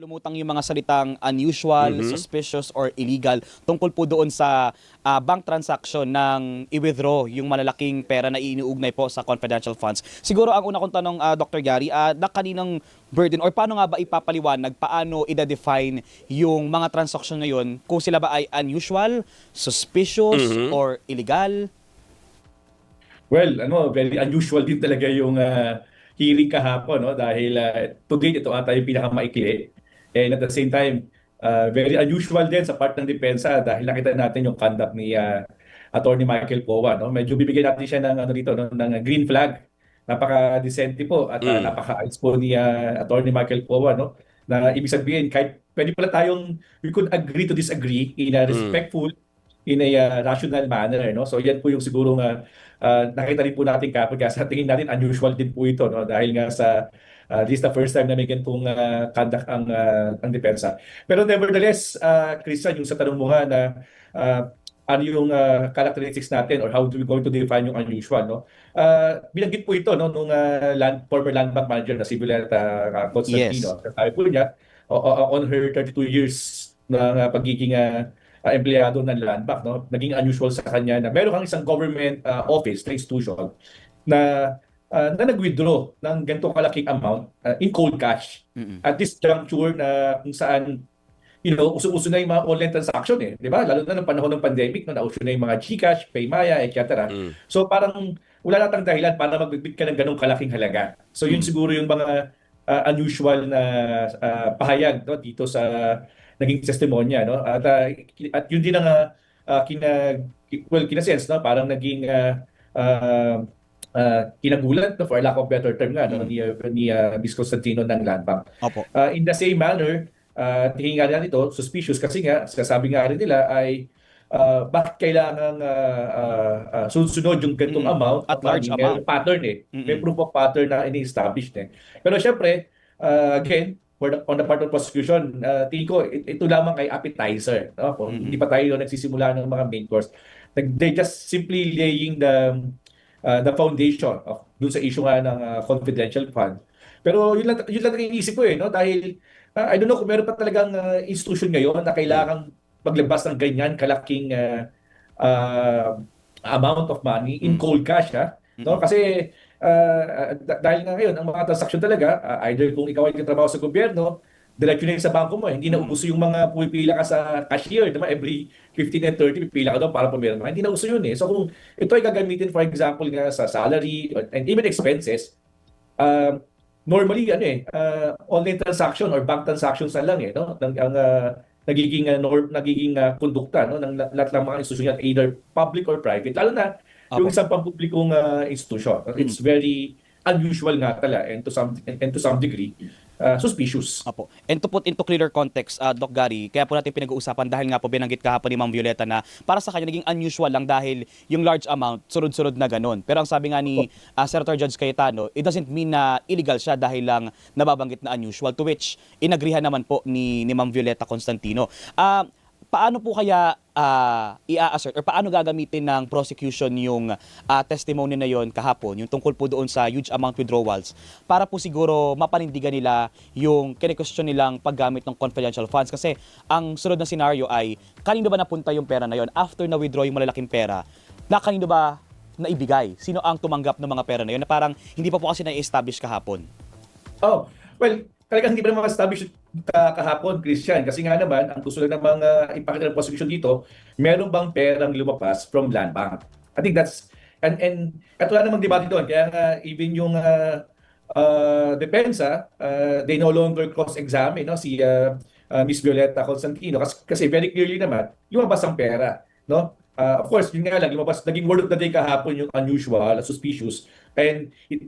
lumutang yung mga salitang unusual, suspicious, or illegal tungkol po doon sa bank transaction ng i-withdraw yung malalaking pera na iniuugnay po sa confidential funds. Siguro ang una kong tanong, Dr. Gary, na kaninang burden or paano nga ba ipapaliwanag, paano i-define yung mga transaction na yun kung sila ba ay unusual, suspicious, or illegal? Well, very unusual din talaga yung hearing kahapon, no? Dahil to date, ito ata yung pinakamaikli. And at the same time, very unusual din sa part ng depensa dahil nakita natin yung conduct ni Attorney Michael Powa, no? Medyo bibigyan natin siya ng dito, no? Ng green flag. Napaka-decente po at napaka-ayos po ni Attorney Michael Powa, no? Na ibig sabihin, kahit pwede pala tayong, we could agree to disagree in a respectful, in a rational manner, no? So yan po yung siguro nakita rin po natin kapag sa tingin natin unusual din po ito, no? Dahil nga sa this is the first time na may ganitong conduct ang depensa. Pero nevertheless, Christian, yung sa tanong mo nga na ano yung characteristics natin or how do we going to define yung unusual, no? Binanggit po ito, no, nung former land bank manager na si Violeta Constantino. Yes. Sabi po niya, on her 32 years na pagiging empleyado ng land bank, no, naging unusual sa kanya na meron kang isang government office na institution na nag-withdraw ng ganitong kalaking amount in cold cash at this juncture na kung saan uso-uso na yung mga online transaction di ba? Lalo na ng panahon ng pandemic, no, nauso na yung mga GCash, Paymaya, etc. So parang wala natang dahilan para magbibig ka ng ganong kalaking halaga. So yun siguro yung mga unusual na pahayag, no, dito sa naging testimonya, no? At yun din ang kinasense, no, parang naging kinagulat, no, for lack of better term nga, no, ni Ms. Constantino ng Land Bank. Opo. In the same manner, tingin nga nila ito, suspicious kasi nga, sasabi nga rin nila ay bakit kailangan sunod yung ganitong amount At large amount. may pattern may proof of pattern na ini-establish pero syempre again on the part of prosecution, tingin ko ito lamang ay appetizer, no? Hindi pa tayo nagsisimula ng mga main course. They just simply laying the foundation of dun sa issue nga ng confidential fund. Pero yun lang ang iniisip ko no? Dahil I don't know kung meron pa talagang institution ngayon na kailangang maglabas ng ganyan kalaking amount of money in cold cash, no? Kasi dahil nga ngayon ang mga transaksyon talaga either kung ikaw ay nagtatrabaho sa gobyerno, diretso na yun sa bangko mo, hindi na uso yung mga pumipila ka sa cashier, diba? Every 15 and 30 pipila ka doon para pumirma. Hindi na uso yun So kung ito ay gagamitin for example nga sa salary and even expenses, normally online transaction or bank transactions na lang no? Ang nagiging kondukta, no, ng lahat ng mga institusyon, either public or private, lalo na yung isang pampublikong institusyon. It's very unusual nga tala and to some degree suspicious. Apo. And to put into clearer context, Doc Gary, kaya po natin pinag-uusapan dahil nga po binanggit kahapon ni Ma'am Violeta na para sa kanya naging unusual lang dahil yung large amount, sunod-sunod na ganun. Pero ang sabi nga ni Senator Judge Cayetano, it doesn't mean na illegal siya dahil lang nababanggit na unusual, to which inagrihan naman po ni Ma'am Violeta Constantino. Paano po kaya i-assert or paano gagamitin ng prosecution yung testimony na yon kahapon, yung tungkol po doon sa huge amount withdrawals para po siguro mapanindigan nila yung kine-question nilang paggamit ng confidential funds? Kasi ang sunod na scenario ay kanino ba napunta yung pera na yon after na withdraw yung malalaking pera? Na kanino ba naibigay? Sino ang tumanggap ng mga pera na yon na parang hindi pa po kasi na-establish kahapon? Well, talagang hindi pa naman ma-establish kahapon, Christian. Kasi nga naman, ang gusto lang namang ipakita ng prosecution dito, meron bang perang lumabas from land bank? I think that's, and at wala namang debate doon. Kaya nga, even yung depensa, they no longer cross-examine si Ms. Violeta Constantino. Kasi very clearly naman, lumabas ang pera. No? Of course, yun nga lang, lumabas, naging word of the day kahapon yung unusual, suspicious.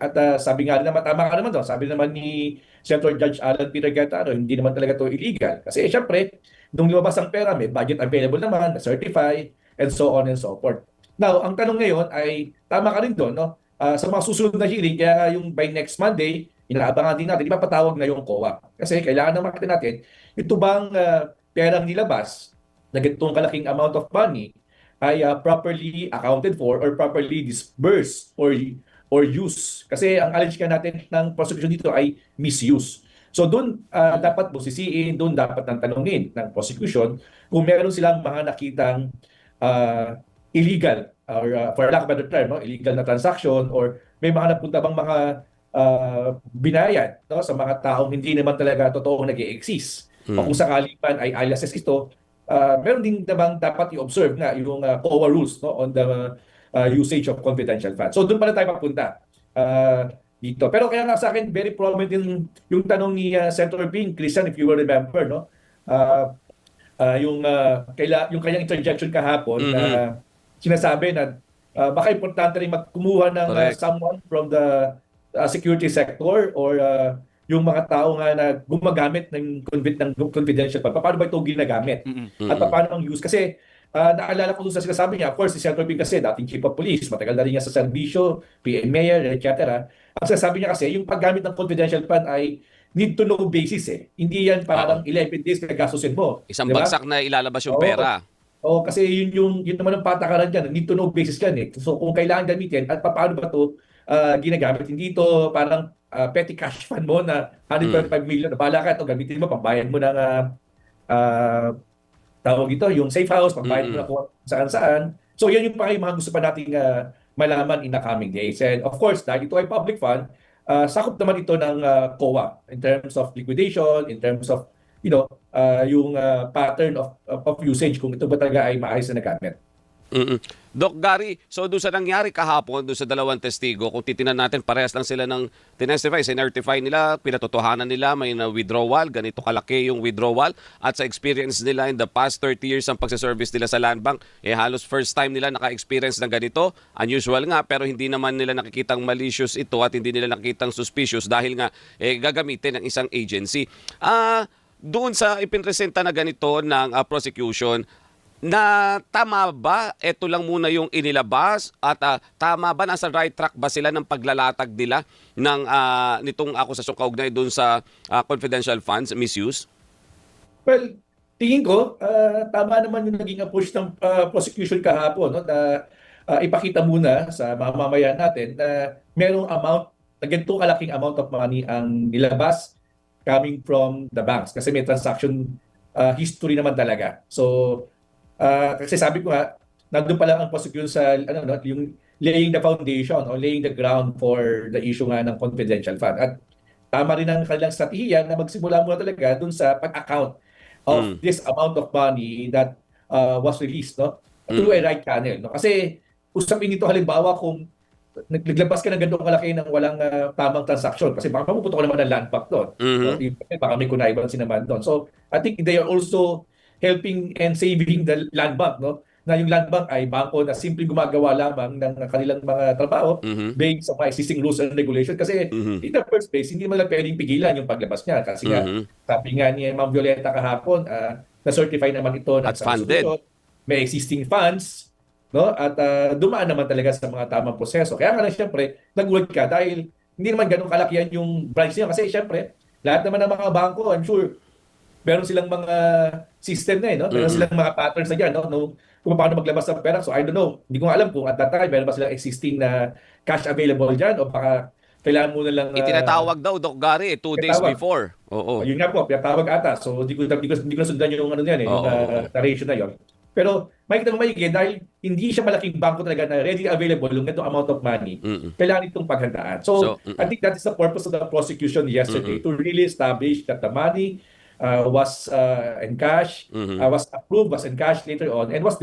At sabi nga naman, tama ka naman daw, sabi naman ni Senator Judge Alan Peter Cayetano, hindi naman talaga to illegal. Kasi syempre, nung lumabas ang pera, may budget available naman, na-certify, and so on and so forth. Now, ang tanong ngayon ay, tama ka rin doon, no? Sa mga susunod na hearing, kaya yung by next Monday, inaabangan din natin, ipapatawag na yung COA. Kasi kailangan na makita natin, ito bang perang nilabas na ganitong kalaking amount of money ay properly accounted for or properly disbursed or use. Kasi ang allege ka natin ng prosecution dito ay misuse. So doon dapat busisiin, doon dapat nang tanungin ng prosecution kung meron silang mga nakitang illegal or for lack of a better term, no, illegal na transaction or may mga napunta bang mga binayad, no, sa mga taong hindi naman talaga totoong nag-e-exist. O kung sakali man ay aliases ito, meron din namang dapat i-observe nga yung COA rules, no, on the usage of confidential funds. So doon pala tayo papunta dito. Pero kaya nga sa akin, very prominent yung tanong ni Senator Ping, Christian, if you will remember, no? Yung kanyang interjection kahapon na sinasabi na baka importante rin magkumuha ng someone from the security sector or yung mga tao nga na gumagamit ng confidential fund. Paano ba ito ginagamit? At paano ang use? Kasi naalala ko doon sa sinasabi niya, of course, si Senator Ping kasi dating chief of police, matagal na rin niya sa serbisyo, PM mayor, etc. Ang sinasabi niya kasi, yung paggamit ng confidential fund ay need to know basis eh. Hindi yan parang 11 days na gastusin mo. Isang diba? bagsak na ilalabas yung pera. Oo, kasi yun naman ang patakaran dyan. Need to know basis yan eh. So kung kailangan gamitin at paano ba ito ginagamit, hindi ito parang petty cash fund mo na 125 million. Bahala ka ito, gamitin mo, pambayad mo ng tawag ito, yung safe house, pambayad mo na kung saan-saan. So yan yung mga gusto pa nating malaman in the coming days. And of course, dahil ito ay public fund, sakop naman ito ng COA in terms of liquidation, in terms of yung pattern of usage kung ito ba talaga ay maayos na nagamit. Doc Gary, so doon sa nangyari kahapon, doon sa dalawang testigo, kung titinan natin, parehas lang sila ng tinestify, sinertify nila, pinatotohanan nila, may na withdrawal, ganito kalaki yung withdrawal, at sa experience nila in the past 30 years ang pagsaservice nila sa Land Bank, halos first time nila naka-experience ng ganito, unusual nga, pero hindi naman nila nakikitang malicious ito at hindi nila nakikitang suspicious dahil nga gagamitin ng isang agency. Doon sa ipinresenta na ganito ng prosecution, na tama ba ito lang muna yung inilabas at tama ba nasa right track ba sila ng paglalatag nila ng nitong akusasyong kaugnay doon sa confidential funds misuse? Well, tingin ko tama naman yung naging approach ng prosecution kahapon, no, na ipakita muna sa mamamayan natin na merong amount, na ganitong kalaking amount of money ang nilabas coming from the banks kasi may transaction history naman talaga. So kasi sabi ko nga, nandun pa lang ang prosecution sa yung laying the foundation or laying the ground for the issue nga ng confidential fund. At tama rin ang kanilang strategiya na magsimula muna talaga dun sa pag-account of this amount of money that was released, no, through a right channel. No? Kasi usapin ito halimbawa kung naglabas ka ng ganitong kalaki ng walang tamang transaction kasi baka mapuputo ka naman ng land bank doon. No? Baka may kunaiban sinaman doon. So I think they are also helping and saving the land bank, no? Na yung land bank ay bangko na simpleng gumagawa lamang ng kanilang mga trabaho based sa mga existing rules and regulations kasi in the first place, hindi naman lang pwedeng pigilan yung paglabas niya kasi nga, sabi nga ni Ma'am Violeta kahapon, na-certify naman ito at funded. May existing funds, no? At dumaan naman talaga sa mga tamang proseso. Kaya nga lang siyempre, nagulat ka dahil hindi naman ganun kalakihan yung branch niya kasi siyempre, lahat naman ng mga bangko, I'm sure, meron silang mga system na no? Meron silang mga patterns na dyan, no? Kung paano maglabas ng pera. So I don't know. Hindi ko alam kung at that time meron ba silang existing na cash available dyan o baka kailangan mo na lang... Itinatawag daw, Doc Gary, 2 days before. Oo. Yun nga po, pinatawag ata. So hindi ko nasundan yung ano yan, yung narration na yun. Pero makikita mo maigi dahil hindi siya malaking bangko talaga na readily available yung ganitong amount of money. Kailangan itong paghandaan. So I think that is the purpose of the prosecution yesterday to really establish that the money was encashed, was approved, was encashed later on, and was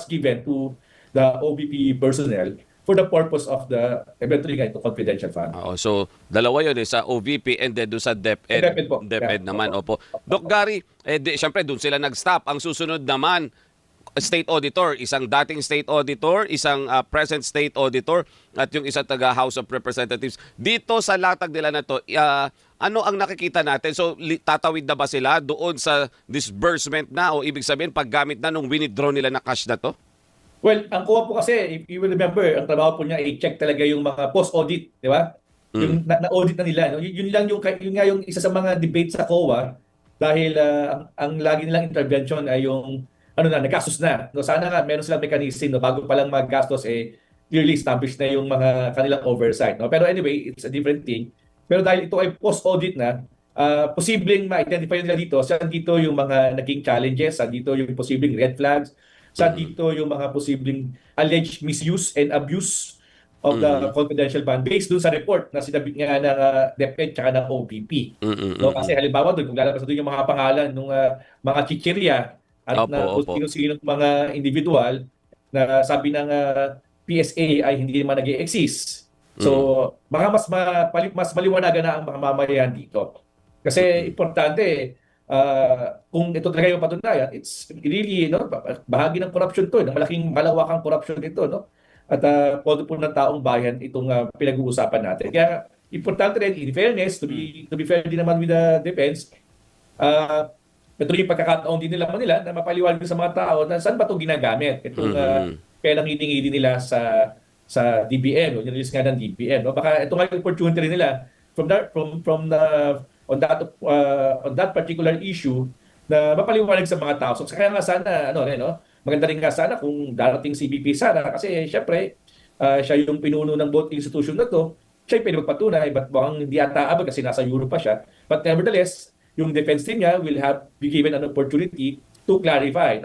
given to the OVP personnel for the purpose of the eventually ito confidential fund. So dalawa yun sa OVP and then doon sa DepEd. DepEd naman, opo. Doc Gary, syempre doon sila nag-stop. Ang susunod naman, state auditor, isang dating state auditor, isang present state auditor, at yung isa taga House of Representatives. Dito sa latag nila na to, ano ang nakikita natin? So, tatawid na ba sila doon sa disbursement na o ibig sabihin paggamit na nung withdraw nila na cash na to? Well, ang COA po kasi, if you will remember, ang trabaho po niya i-check talaga yung mga post-audit, di ba? Yung na-audit na nila. No? Yun lang yun nga yung isa sa mga debate sa COA dahil ang lagi nilang intervention ay yung naggastos na. No, sana nga meron silang mechanism no, bago pa lang maggastos clearly established na yung mga kanilang oversight. No? Pero anyway, it's a different thing. Pero dahil ito ay post-audit na, posibleng ma-identify nila dito, saan dito yung mga naging challenges, saan dito yung posibleng red flags, saan dito yung mga posibleng alleged misuse and abuse of the confidential fund based dun sa report na sinabit nga ng DepEd tsaka ng OVP. No, kasi halimbawa doon, kung lalabas doon yung mga pangalan ng mga chichirya at na Opo. kung sino mga individual na sabi ng PSA ay hindi naman nag-exist. So, baka mas maliwanagan na ang mga mamamayan dito. Kasi importante, kung ito talaga yung patunayan, it's really, no, bahagi ng corruption to, ng malaking malawakang corruption ito, no? At pondo po ng taong bayan itong pinag-uusapan natin. Kaya importante rin, in fairness, to be fair din naman with the defense, ito yung pagkakataon din nila na mapaliwanag sa mga tao na saan ba ito ginagamit, itong perang hiningi din nila sa DBM, o nililis nga ng DBM. No? Baka ito nga yung opportunity rin nila on that particular issue na mapaliwanag sa mga tao. So kaya nga sana maganda rin nga sana kung darating si BP Sara kasi syempre siya yung pinuno ng both institution na to. Siya yung pwede magpatunay, but baka hindi ata abot kasi nasa Europe pa siya. But nevertheless, yung defense team niya will be given an opportunity to clarify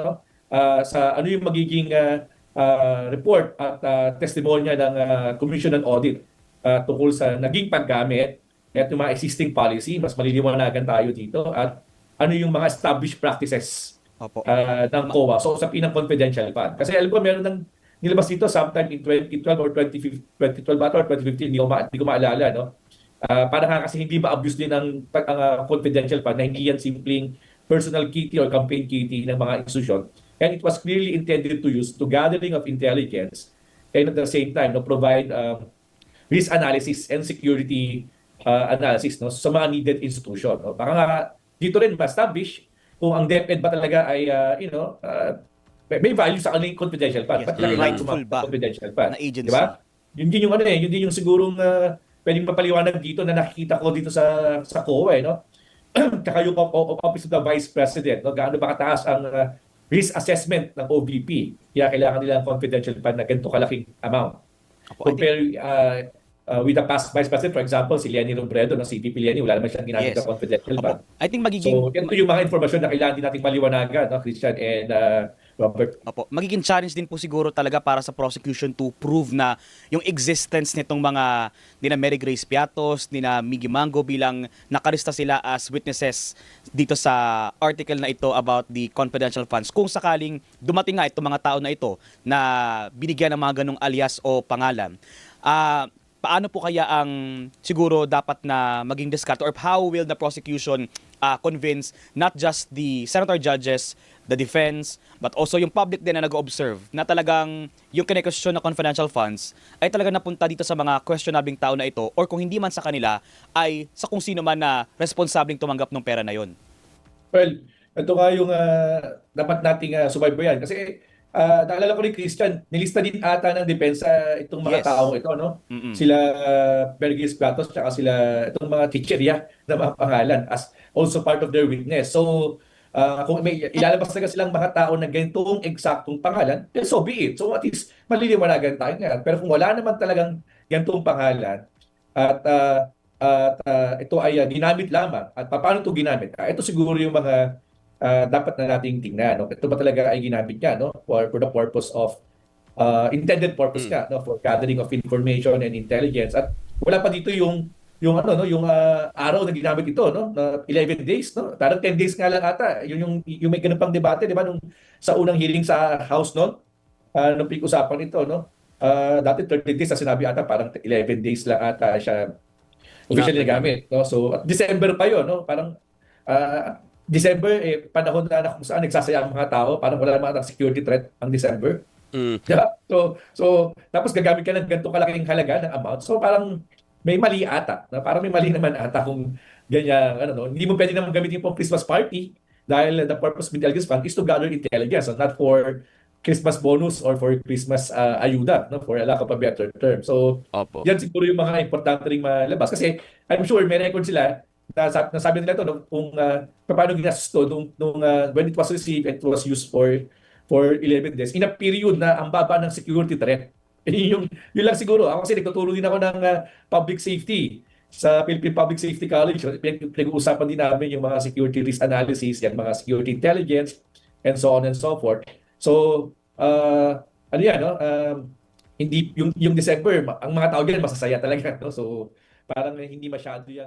sa ano yung magiging report at testimonya ng Commission on Audit tungkol sa naging paggamit at yung mga existing policy, mas maliliwanagan tayo dito at ano yung mga established practices ng COA. So, usapin ng confidential fund. Kasi alam ko, meron ng nilabas dito sometime in 2012 or 2012 or 2015, hindi ko maalala, no? Parang kasi hindi ma-abuse din ang confidential fund na hindi yan simpleng personal kitty or campaign kitty ng mga institusyon. And it was clearly intended to use to gathering of intelligence and at the same time provide risk analysis and security analysis sa mga needed institution. No? Baka nga dito rin ma-establish kung ang DepEd ba talaga ay may value sa kanilang confidential fund. Yes. Ba't kailangan Rightful ba confidential fund? na agency? Diba? Yun din yung yun din yung sigurong pwedeng mapaliwanag dito na nakikita ko dito sa COA, no? Tsaka yung Office of the Vice President, gaano ba kataas ang risk assessment ng OVP. Kaya kailangan nila ang confidential fund na ganito kalaking amount. Compare with the past Vice President, for example, si Leni Robredo ng CPP Leni, wala naman siyang ginamit na confidential fund. I think magiging... So, ito yung mga informasyon na kailangan din natin maliwanagan, Christian and Robert. Magiging challenge din po siguro talaga para sa prosecution to prove na yung existence nitong mga nina Mary Grace Piatos, nina Miggy Mango bilang nakalista sila as witnesses dito sa article na ito about the confidential funds. Kung sakaling dumating nga itong mga tao na ito na binigyan ng mga ganong alias o pangalan, paano po kaya ang siguro dapat na maging discard or how will the prosecution convince not just the senator judges, the defense, but also yung public din na nag-observe na talagang yung kinekosyon na confidential funds ay talaga napunta dito sa mga questionabling tao na ito or kung hindi man sa kanila ay sa kung sino man na responsabling tumanggap ng pera na yon. Well, ito nga yung dapat nating subaybayan kasi naalala ko ni Christian, nilista din ata ng depensa itong mga taong ito, no? Sila Bergis Platos tsaka sila itong mga chichirya na mga pangalan as also part of their witness. So, kung may ilalabas na silang mga tao na ganitong eksaktong pangalan, then so be it. So at least maliliwanagan tayo ngayon. Pero kung wala naman talagang ganitong pangalan at ito ay ginamit lamang at paano ito ginamit? Ito siguro yung mga dapat na nating tingnan. No? Ito ba talaga ay ginamit niya for the purpose of intended purpose nga, for gathering of information and intelligence. At wala pa dito yung araw na ginamit ito, na 11 days, parang 10 days nga lang ata. Yung may ganun pang debate, di ba, nung sa unang hearing sa House nung pinag-usapan ito, dati 30 days na sinabi ata, parang 11 days lang ata siya officially nagamit, So at December pa 'yon, parang December panahon na kung saan nagsasaya ang mga tao, parang wala naman security threat ang December. Diba? So tapos gagamit ka ng ganitong kalaking halaga ng amount. So parang may mali ata. Parang may mali naman ata kung ganyan, hindi mo pwede naman gamitin pong Christmas party dahil the purpose of intelligence fund is to gather intelligence and not for Christmas bonus or for Christmas ayuda, for a lack of a better term. So, yan siguro yung mga importante ring malabas. Kasi I'm sure may record sila na sabi nila ito kung paano ginastos ito when it was received and it was used for 11 days in a period na ang baba ng security threat. Yun lang siguro. Ako kasi nagtuturo din ako ng public safety. sa Philippine Public Safety College, pinag-uusapan din namin yung mga security risk analysis, yung mga security intelligence, and so on and so forth. So, ano yan, no? Hindi, yung December, ang mga tao dyan masasaya talaga, no? So, parang hindi masyado yan.